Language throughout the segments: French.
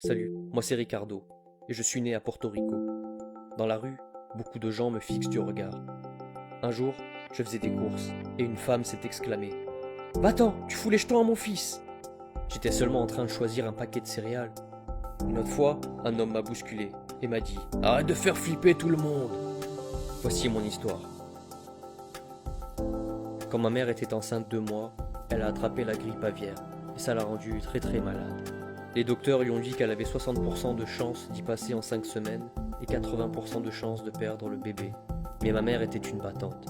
Salut, moi c'est Ricardo, et je suis né à Porto Rico. Dans la rue, beaucoup de gens me fixent du regard. Un jour, je faisais des courses, et une femme s'est exclamée. « Va-t'en, tu fous les jetons à mon fils !» J'étais seulement en train de choisir un paquet de céréales. Une autre fois, un homme m'a bousculé, et m'a dit « Arrête de faire flipper tout le monde !» Voici mon histoire. Quand ma mère était enceinte de moi, elle a attrapé la grippe aviaire, et ça l'a rendue très malade. Les docteurs lui ont dit qu'elle avait 60% de chance d'y passer en 5 semaines et 80% de chance de perdre le bébé. Mais ma mère était une battante.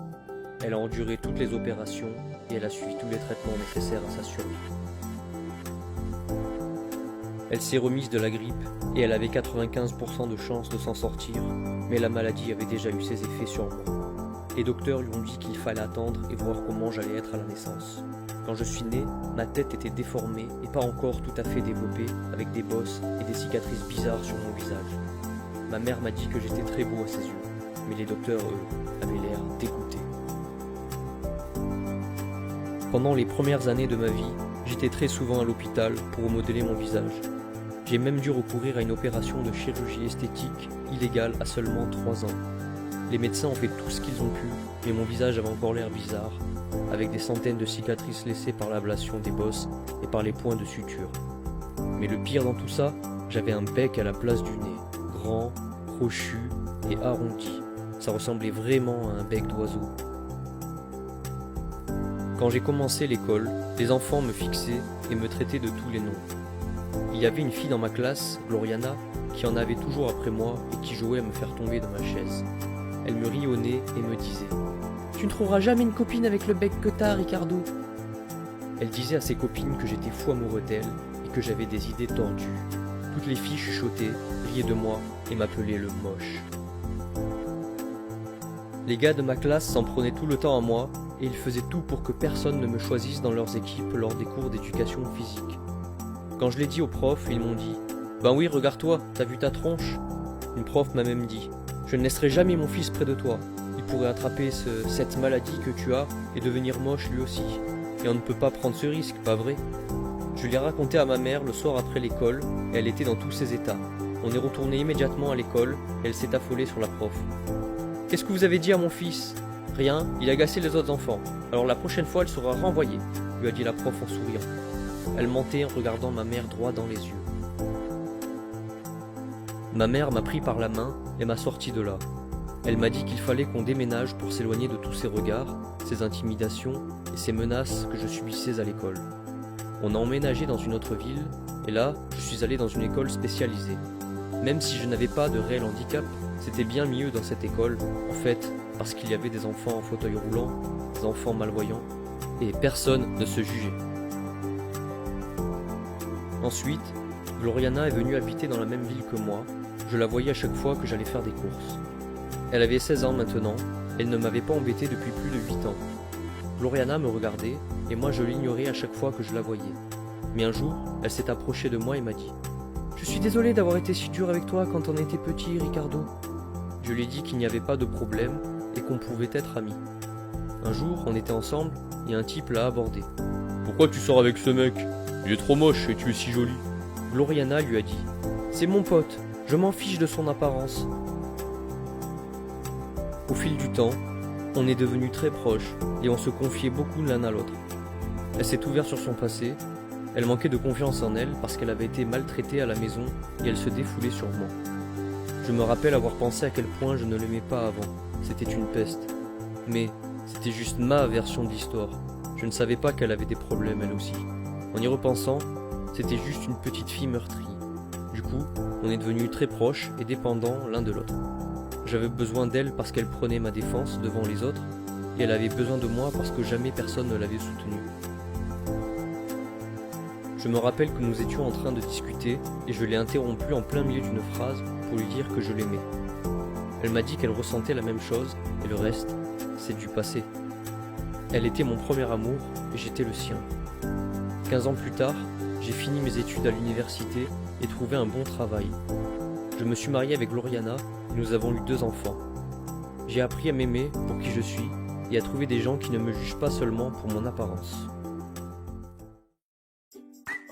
Elle a enduré toutes les opérations et elle a suivi tous les traitements nécessaires à sa survie. Elle s'est remise de la grippe et elle avait 95% de chance de s'en sortir, mais la maladie avait déjà eu ses effets sur moi. Les docteurs lui ont dit qu'il fallait attendre et voir comment j'allais être à la naissance. Quand je suis né, ma tête était déformée et pas encore tout à fait développée, avec des bosses et des cicatrices bizarres sur mon visage. Ma mère m'a dit que j'étais très beau à ses yeux, mais les docteurs, eux, avaient l'air dégoûtés. Pendant les premières années de ma vie, j'étais très souvent à l'hôpital pour remodeler mon visage. J'ai même dû recourir à une opération de chirurgie esthétique illégale à seulement 3 ans. Les médecins ont fait tout ce qu'ils ont pu, mais mon visage avait encore l'air bizarre, avec des centaines de cicatrices laissées par l'ablation des bosses et par les points de suture. Mais le pire dans tout ça, j'avais un bec à la place du nez, grand, crochu et arrondi. Ça ressemblait vraiment à un bec d'oiseau. Quand j'ai commencé l'école, les enfants me fixaient et me traitaient de tous les noms. Il y avait une fille dans ma classe, Gloriana, qui en avait toujours après moi et qui jouait à me faire tomber dans ma chaise. Elle me riait au nez et me disait « Tu ne trouveras jamais une copine avec le bec que t'as, Ricardo !» Elle disait à ses copines que j'étais fou amoureux d'elle et que j'avais des idées tordues. Toutes les filles chuchotaient, riaient de moi et m'appelaient le moche. Les gars de ma classe s'en prenaient tout le temps à moi et ils faisaient tout pour que personne ne me choisisse dans leurs équipes lors des cours d'éducation physique. Quand je l'ai dit aux profs, ils m'ont dit « Ben oui, regarde-toi, t'as vu ta tronche ?» Une prof m'a même dit « Je ne laisserai jamais mon fils près de toi. Il pourrait attraper cette maladie que tu as et devenir moche lui aussi. Et on ne peut pas prendre ce risque, pas vrai ?» Je l'ai raconté à ma mère le soir après l'école et elle était dans tous ses états. On est retourné immédiatement à l'école et elle s'est affolée sur la prof. « Qu'est-ce que vous avez dit à mon fils ?»« Rien, il a agacé les autres enfants. Alors la prochaine fois, elle sera renvoyée, » lui a dit la prof en souriant. Elle mentait en regardant ma mère droit dans les yeux. Ma mère m'a pris par la main et m'a sorti de là. Elle m'a dit qu'il fallait qu'on déménage pour s'éloigner de tous ces regards, ces intimidations et ces menaces que je subissais à l'école. On a emménagé dans une autre ville et là, je suis allé dans une école spécialisée. Même si je n'avais pas de réel handicap, c'était bien mieux dans cette école, en fait, parce qu'il y avait des enfants en fauteuil roulant, des enfants malvoyants, et personne ne se jugeait. Ensuite, Gloriana est venue habiter dans la même ville que moi. Je la voyais à chaque fois que j'allais faire des courses. Elle avait 16 ans maintenant, elle ne m'avait pas embêté depuis plus de 8 ans. Gloriana me regardait, et moi je l'ignorais à chaque fois que je la voyais. Mais un jour, elle s'est approchée de moi et m'a dit « Je suis désolée d'avoir été si dur avec toi quand on était petit, Ricardo. » Je lui ai dit qu'il n'y avait pas de problème et qu'on pouvait être amis. Un jour, on était ensemble et un type l'a abordé. « Pourquoi tu sors avec ce mec? Il est trop moche et tu es si jolie. » Gloriana lui a dit « C'est mon pote, je m'en fiche de son apparence. » Au fil du temps, on est devenus très proches et on se confiait beaucoup l'un à l'autre. Elle s'est ouverte sur son passé, elle manquait de confiance en elle parce qu'elle avait été maltraitée à la maison et elle se défoulait sur moi. Je me rappelle avoir pensé à quel point je ne l'aimais pas avant, c'était une peste. Mais c'était juste ma version de l'histoire, je ne savais pas qu'elle avait des problèmes elle aussi. En y repensant, c'était juste une petite fille meurtrie. Du coup, on est devenus très proches et dépendants l'un de l'autre. J'avais besoin d'elle parce qu'elle prenait ma défense devant les autres, et elle avait besoin de moi parce que jamais personne ne l'avait soutenue. Je me rappelle que nous étions en train de discuter, et je l'ai interrompue en plein milieu d'une phrase pour lui dire que je l'aimais. Elle m'a dit qu'elle ressentait la même chose, et le reste, c'est du passé. Elle était mon premier amour, et j'étais le sien. 15 ans plus tard, j'ai fini mes études à l'université et trouvé un bon travail. Je me suis marié avec Gloriana et nous avons eu 2 enfants. J'ai appris à m'aimer pour qui je suis et à trouver des gens qui ne me jugent pas seulement pour mon apparence.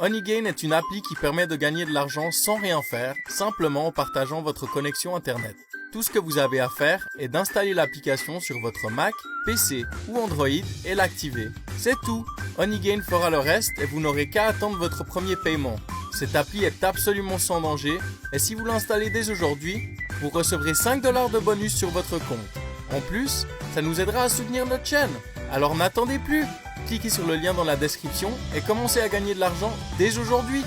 Honeygain est une appli qui permet de gagner de l'argent sans rien faire, simplement en partageant votre connexion Internet. Tout ce que vous avez à faire est d'installer l'application sur votre Mac, PC ou Android et l'activer. C'est tout. Honeygain fera le reste et vous n'aurez qu'à attendre votre premier paiement. Cette appli est absolument sans danger et si vous l'installez dès aujourd'hui, vous recevrez 5 $ de bonus sur votre compte. En plus, ça nous aidera à soutenir notre chaîne. Alors n'attendez plus. Cliquez sur le lien dans la description et commencez à gagner de l'argent dès aujourd'hui.